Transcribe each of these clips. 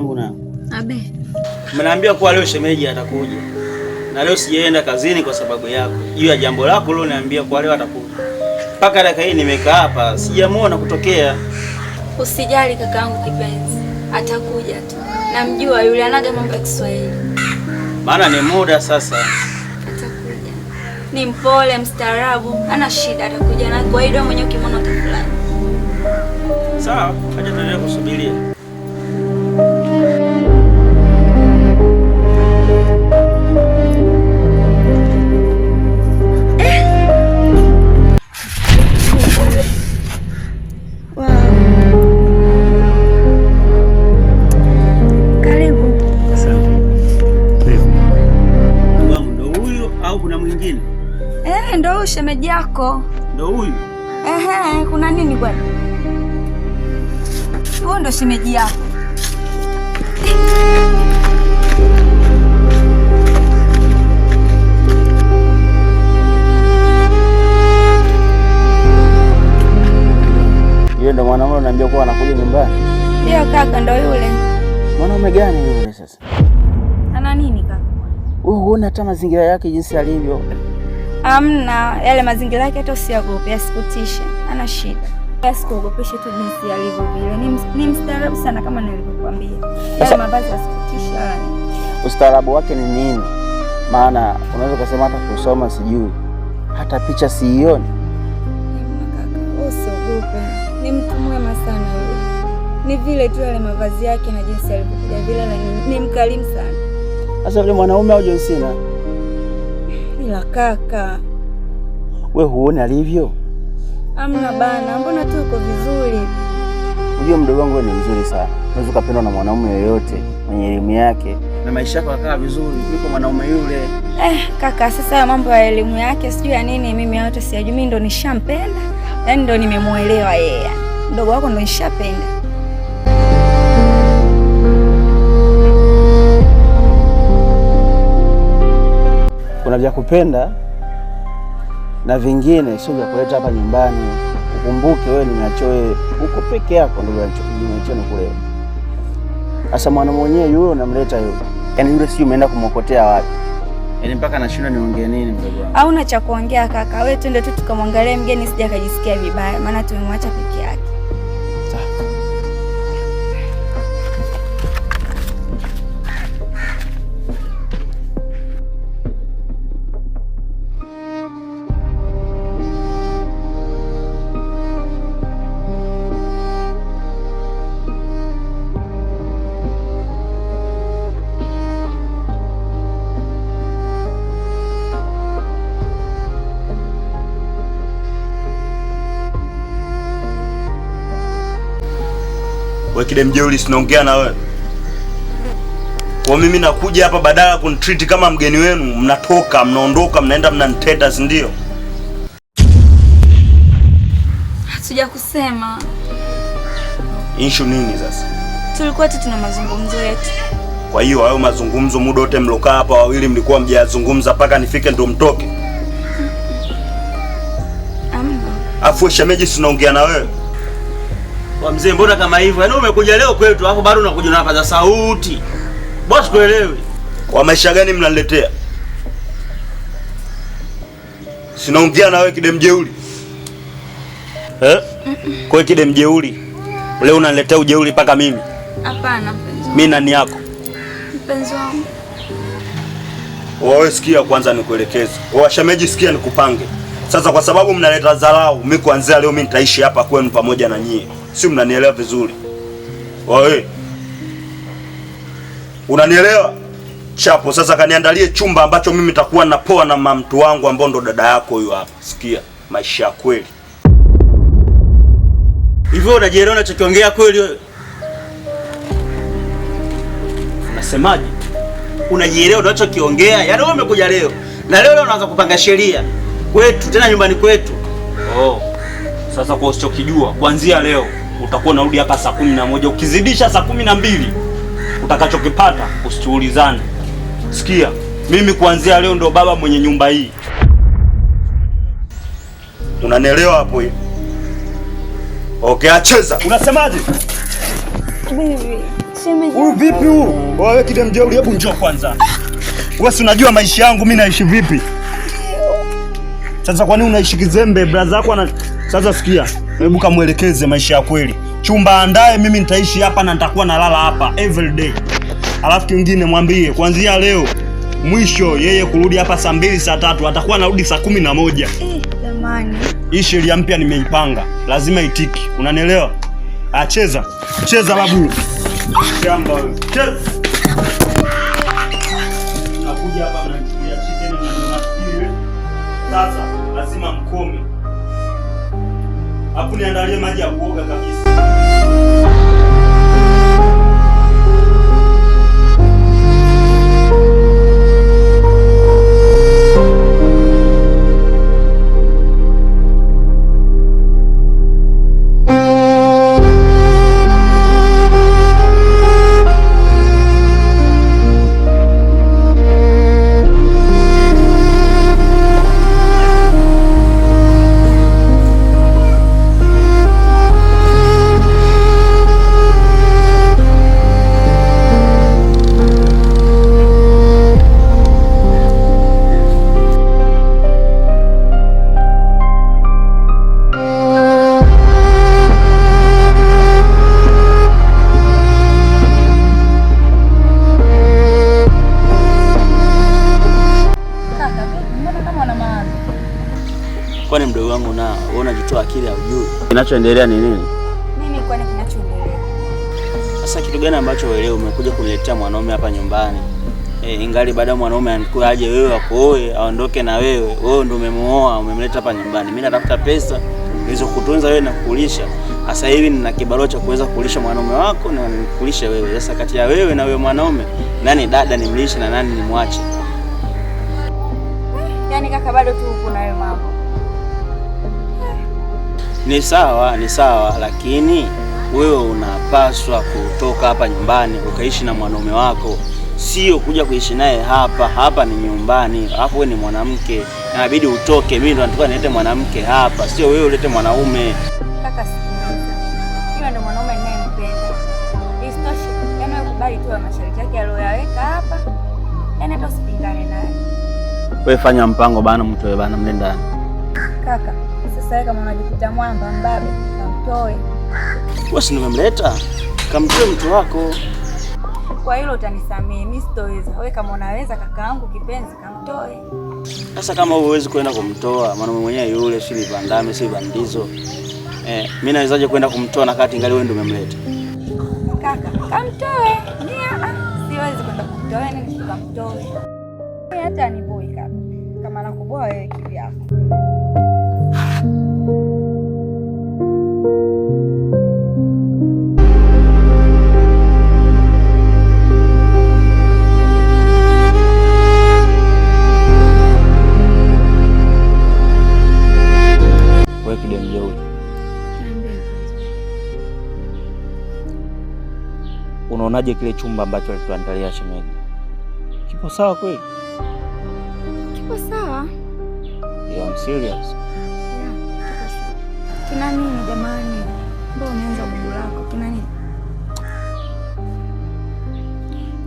wangu na Abe. Mnaambia kuwa leo shemeji atakuja. Na leo sijaenda kazini kwa sababu yako. Juu ya jambo lako leo niambia kuwa leo atakuja. Mpaka dakika hii nimekaa hapa, sijamuona kutokea. Usijali kakaangu kipenzi. Atakuja tu. Namjua yule anaga mambo ya Kiswahili. Maana ni muda sasa. Atakuja. Ni mpole, mstaarabu, hana shida, atakuja na kwa hiyo mwenyewe ukimwona utafurahi. Sawa, acha tuendelee kusubiria. Ndo huyu shemeji yako. Ndo huyu? Kuna nini bwana? Huyu ndo shemeji yako. Yeye ndo mwanaume unaniambia kuwa anakuja nyumbani? Ndio kaka, ndo yule. Mwanaume gani yule sasa? Ana nini kaka? Wewe huona hata mazingira yake jinsi alivyo? Amna, yale mazingira yake hata usiogope, asikutishe. Ana shida. Asikuogopeshe tu jinsi alivyo vile. Ni mstaarabu sana kama nilivyokuambia. Yale mavazi asikutishe wala nini. Ustaarabu wake ni nini? Maana unaweza kusema hata kusoma sijui. Hata picha siioni. Kaka, usiogope. Ni mtu mwema sana yule. Ni vile tu yale mavazi yake na jinsi alivyokuja vile ni mkarimu sana. Sasa yule mwanaume au Johnsina? Ila kaka, we huoni alivyo? Amna bana, mbona tu uko vizuri? Unajua mdogo wangu ni mzuri sana. Unaweza kupendwa na mwanaume yoyote mwenye elimu yake na maisha yako yakaa vizuri kuliko mwanaume yule. Kaka, sasa ya mambo ya elimu yake sijui ya nini, mimi yote sijui. Mimi ndo nishampenda. Yaani ndo nimemuelewa yeye. Mdogo wako ndo nishapenda. Kuna vya kupenda na vingine sio vya kuleta hapa nyumbani. Ukumbuke wewe nimeachoe uko peke yako, ndio nimeachoe kule. Sasa mwana mwenyewe yule unamleta yule. Yaani yule sio umeenda kumokotea wapi? Yaani mpaka nashinda niongee nini mdogo wangu? Hauna cha kuongea kaka. Wewe twende tu tukamwangalie mgeni sija kujisikia vibaya, maana tumemwacha peke yake. Wewe kile mjeuri sinaongea na wewe. Kwa mimi nakuja hapa badala kunitreat kama mgeni wenu, mnatoka, mnaondoka, mnaenda mnaniteta, si ndio? Hatuja kusema. Issue nini sasa? Tulikuwa tu tuna mazungumzo yetu. Kwa hiyo hayo mazungumzo muda wote mlokaa hapa wawili mlikuwa mjazungumza mpaka nifike ndo mtoke? Amna. Afu shemeji sinaongea na wewe. Kwa mzee mbona kama hivyo? Yaani umekuja leo kwetu hapo bado unakuja na paza sauti. Boss kuelewi. Kwa maisha gani mnaniletea? Sinaongea na wewe kide mjeuri. Kwa kide mjeuri. Leo unaniletea ujeuri paka mimi? Hapana mpenzi. Mimi nani yako? Mpenzi wangu. Wewe sikia kwanza nikuelekeze. Wewe shemeji sikia nikupange. Sasa kwa sababu mnaleta dharau, mimi kuanzia leo mimi nitaishi hapa kwenu pamoja na nyie. Si mnanielewa vizuri? Wewe. Unanielewa? Chapo sasa kaniandalie chumba ambacho mimi nitakuwa napoa na mtu wangu ambao ndo dada yako huyo hapa. Sikia, maisha ya kweli. Hivyo unajielewa unachokiongea kweli wewe? Unasemaje? Unajielewa unachokiongea? Yaani wewe umekuja leo na leo unaanza kupanga sheria kwetu tena nyumbani kwetu. Sasa kwa usichokijua, kuanzia leo utakuwa unarudi hapa saa 11, ukizidisha saa 12 utakachokipata usiulizane. Sikia, mimi kuanzia leo ndo baba mwenye nyumba hii. Unanielewa hapo hiyo? Okay, acheza. Unasemaje? Bibi, Huyu vipi huyu? Wewe kidemjeuri, hebu njoo kwanza. Wewe si unajua maisha yangu mimi naishi vipi? Sasa kwa nini unaishi kizembe? Brother yako ana sasa sikia. Hebu kamuelekeze maisha ya kweli. Chumba andaye, mimi nitaishi hapa na nitakuwa nalala hapa every day. Alafu kingine mwambie kuanzia leo mwisho yeye kurudi hapa saa 2 saa 3 atakuwa anarudi saa 11. Jamani. Hii sheria mpya nimeipanga. Lazima itiki. Unanielewa? Cheza. Cheza babu. Shamba wewe. Cheza. Nakuja hapa mnachukulia chicken na nafikiri. Sasa lazima mkome. Hapo niandalie maji ya kuoga kabisa. Kwani mdogo wangu na unajitoa akili ya ujui kinachoendelea ni nini? Mimi kwani kinachoendelea? Sasa kitu gani ambacho wewe umekuja kuniletea mwanaume hapa nyumbani? Ingali baada mwanaume anakuja aje wewe akooe aondoke na wewe. Wewe ndio umemuoa, umemleta hapa nyumbani. Mimi natafuta pesa niweze kutunza wewe na kukulisha. Sasa hivi nina kibarua cha kuweza kulisha mwanaume wako na nikulisha wewe. Sasa kati ya wewe na wewe mwanaume, nani dada nimlishe na nani nimwache? Yaani kaka bado tu uko na wewe mambo. Ni sawa, lakini wewe unapaswa kutoka hapa nyumbani ukaishi na mwanaume wako, sio kuja kuishi naye hapa. Hapa ni nyumbani, hapo wewe ni mwanamke, inabidi utoke. Mimi ndo nataka nilete mwanamke hapa, sio wewe ulete mwanaume. Kaka sikiliza, yule ndo mwanaume ninayempenda. Isitoshe, yaani wewe kubali tu masharti yake aliyoweka hapa, yaani hata usipingane naye. Wewe fanya mpango bana, mtoe bana mle ndani. Kaka, sasa kama unajikuta mwamba mbabe, kamtoe. Wewe si nimemleta, kamtoe mtu wako. Kwa hilo utanisamehe, mimi sitoweza. Wewe kama unaweza kakaangu kipenzi, kamtoe. Sasa kama huwezi kwenda kumtoa, maana mwenyewe yule si bandame si bandizo. Mimi nawezaje kwenda kumtoa na kati ngali wewe ndio umemleta? Kaka, kamtoe. Siwezi kwenda kumtoa, nini nikamtoe. Hata ni boy kaka. Kama nakuboa wewe kivyako. Unaonaje kile chumba ambacho alituandalia shemeji? Kipo sawa kweli? Kipo sawa. I'm serious. Yeah, kipo sawa. Kina nini jamani? Mbona umeanza bubu lako? Kina nini?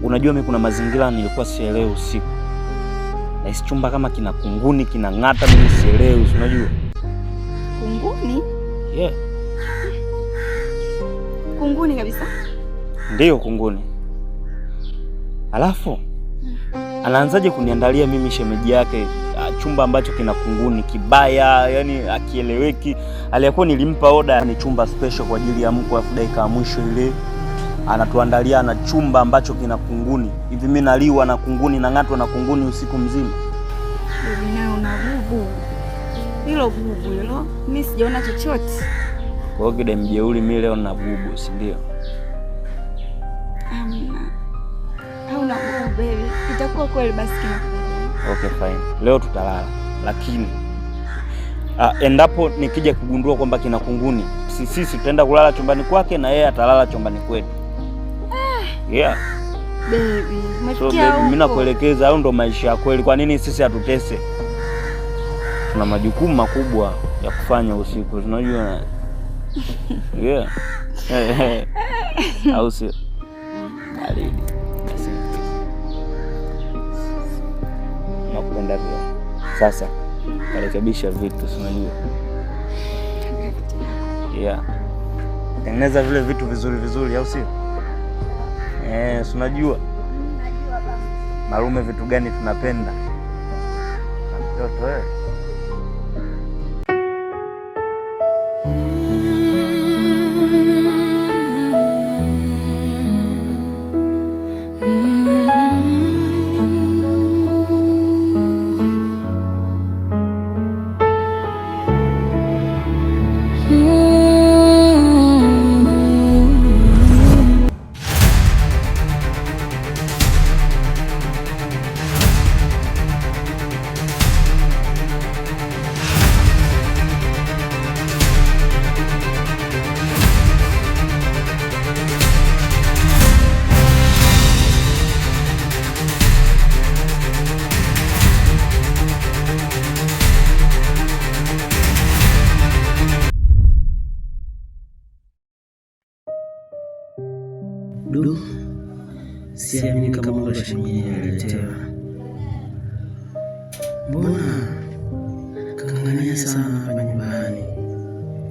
Unajua mimi kuna mazingira nilikuwa sielewi usiku. Na hisi chumba kama kina kunguni, kina ng'ata, mimi sielewi, unajua? Kunguni? Yeah. Kunguni kabisa? Ndiyo kunguni. Alafu anaanzaje kuniandalia mimi shemeji yake chumba ambacho kina kunguni kibaya, yani akieleweki. Aliyekuwa nilimpa order ni chumba special kwa ajili ya mko, afu dakika ya mwisho ile anatuandalia na chumba ambacho kina kunguni. Hivi mimi naliwa na kunguni na ng'atwa na kunguni usiku mzima. Bibi nayo una bubu. Hilo bubu hilo, mimi sijaona chochote. Kwa hiyo kide mjeuri mimi leo na bubu, si ndio? Hauna bubu baby. Itakuwa kweli basi kina. Okay fine. Leo tutalala. Lakini endapo nikija kugundua kwamba kina kunguni, sisi tutaenda kulala chumbani kwake na yeye atalala chumbani kwetu. Yeah. Baby, so baby, mimi nakuelekeza au ndo maisha ya kweli. Kwa nini sisi hatutese? Tuna majukumu makubwa ya kufanya usiku, unajua. Yeah. Au sio? baridi. Nakupenda pia. Sasa karekebisha vitu, si unajua? Yeah. Tengeneza vile vitu vizuri vizuri, au sio? Si unajua malume vitu gani tunapenda. Mtoto wewe. Du, siamini kama ule shemeji aliletewa. Mbona kang'ang'ania sana hapa nyumbani,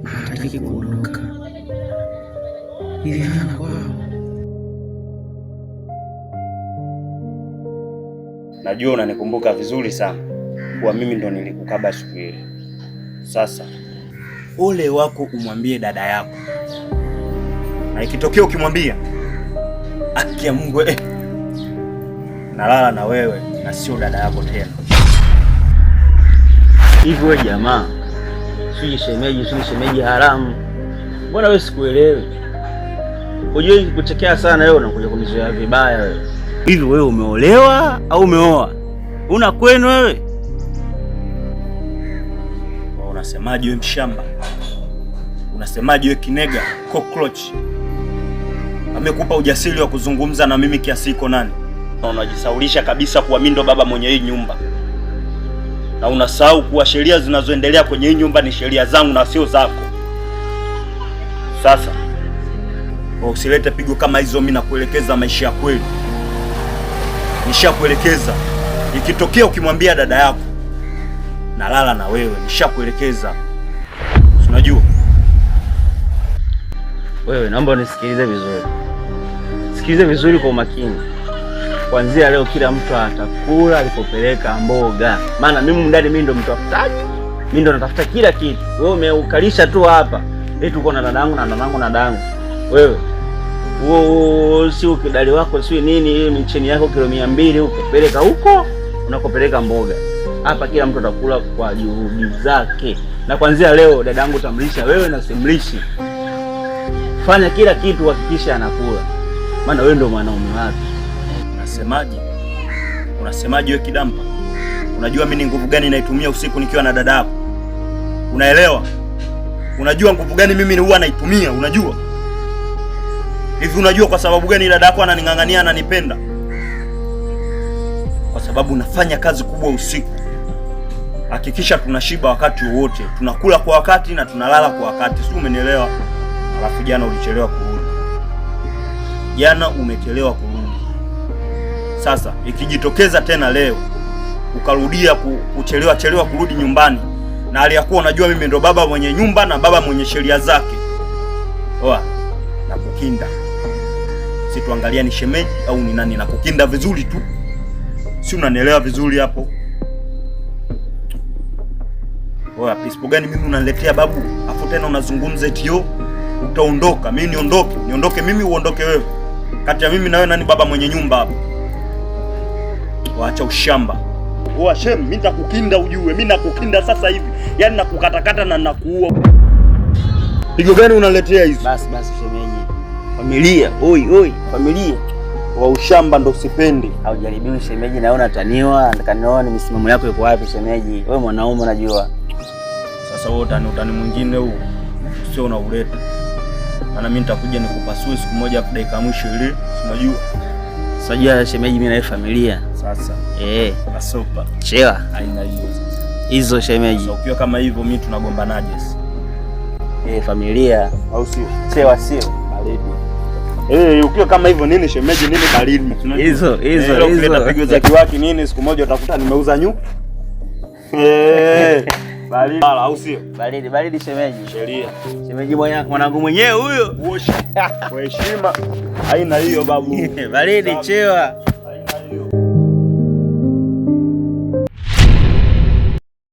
hataki kuondoka hivi? Hana kwao? Najua unanikumbuka vizuri sana kwa mimi ndo nilikukaba siku ile. Sasa ole wako umwambie dada yako, na ikitokea ukimwambia haki ya Mungu nalala na wewe na sio dada yako tena. Hivi wewe jamaa, sio shemeji haramu. Mbona wewe sikuelewi? Unajua kuchekea sana wewe, unakuja kunizoea vibaya wewe. Hivi wewe umeolewa au umeoa? Una kwenu wewe? Unasemaje wewe mshamba? Unasemaje wewe kinega cockroach? Amekupa ujasiri wa kuzungumza na mimi kiasi iko nani? Na unajisaulisha kabisa kuwa mimi ndo baba mwenye hii nyumba. Na unasahau kuwa sheria zinazoendelea kwenye hii nyumba ni sheria zangu na sio zako. Sasa usilete pigo kama hizo, mimi nakuelekeza maisha ya kweli. Nishakuelekeza. Ikitokea ukimwambia dada yako nalala na wewe, nishakuelekeza. Unajua? Wewe naomba unisikilize vizuri. Sikilize vizuri kwa umakini. Kuanzia leo kila mtu atakula alipopeleka mboga. Maana mimi ndani mimi ndo mtafutaji. Mimi ndo natafuta kila kitu. Wewe umeukalisha tu hapa. Tuko na dadangu na dadangu na dadangu. Wewe si ukidali wako si nini, ile micheni yako kilo 200 huko peleka huko unakopeleka mboga. Hapa kila mtu atakula kwa juhudi zake. Na kuanzia leo dadangu tamlisha wewe na simlishi. Fanya kila kitu hakikisha anakula. Maana wewe ndio mwanaume wake. Unasemaje wewe kidampa? Unajua mimi ni nguvu gani naitumia usiku nikiwa na dada yako? Unaelewa? Unajua nguvu gani mimi huwa naitumia, unajua? Hivi unajua kwa sababu gani dada yako ananing'ang'ania ananipenda? Kwa sababu nafanya kazi kubwa usiku. Hakikisha tunashiba wakati wote, tunakula kwa wakati na tunalala kwa wakati. Si umenielewa? Alafu jana ulichelewa kurudi. Jana umechelewa kurudi. Sasa ikijitokeza tena leo ukarudia kuchelewa kurudi nyumbani, na aliyakuwa unajua mimi ndo baba mwenye nyumba na baba mwenye sheria zake, oa na kukinda. Si tuangalia ni shemeji au ni nani, na kukinda vizuri tu. Si unanielewa vizuri hapo? Oa pispo gani mimi unaniletea babu? Afu tena unazungumza eti utaondoka. Mimi niondoke mimi uondoke wewe. Kati ya mimi na wewe nani baba mwenye nyumba hapo? Waacha ushamba. Oa shem, mimi nitakukinda ujue. Mimi nakukinda sasa hivi. Yaani nakukatakata na nakuua. Pigo gani unaletea hizi? Basi shemeji. Familia, oi, familia. Wa ushamba ndo sipendi. Haujaribiwi shemeji, naona taniwa, nataka nione misimamo yako iko wapi shemeji. Wewe mwanaume unajua. Sasa wewe utani mwingine huu sio unauleta. Maana mimi nitakuja nikupasue siku moja hapo dakika mwisho ile, unajua. Sajua shemeji, mimi na familia. Sasa. Nasopa. Chewa. Haina hiyo sasa. Hizo shemeji. Sasa ukiwa kama hivyo mimi tunagombanaje sasa? Familia au sio? Chewa sio. Baridi. Ukiwa kama hivyo nini shemeji, nini baridi. Hizo pigo za kiwaki nini, siku moja utakuta nimeuza nyuki. Baridi au sio? Baridi shemeji. Sheria. Shemeji mwanangu mwenyewe huyo. Kwa heshima. Haina hiyo babu. Baridi chewa.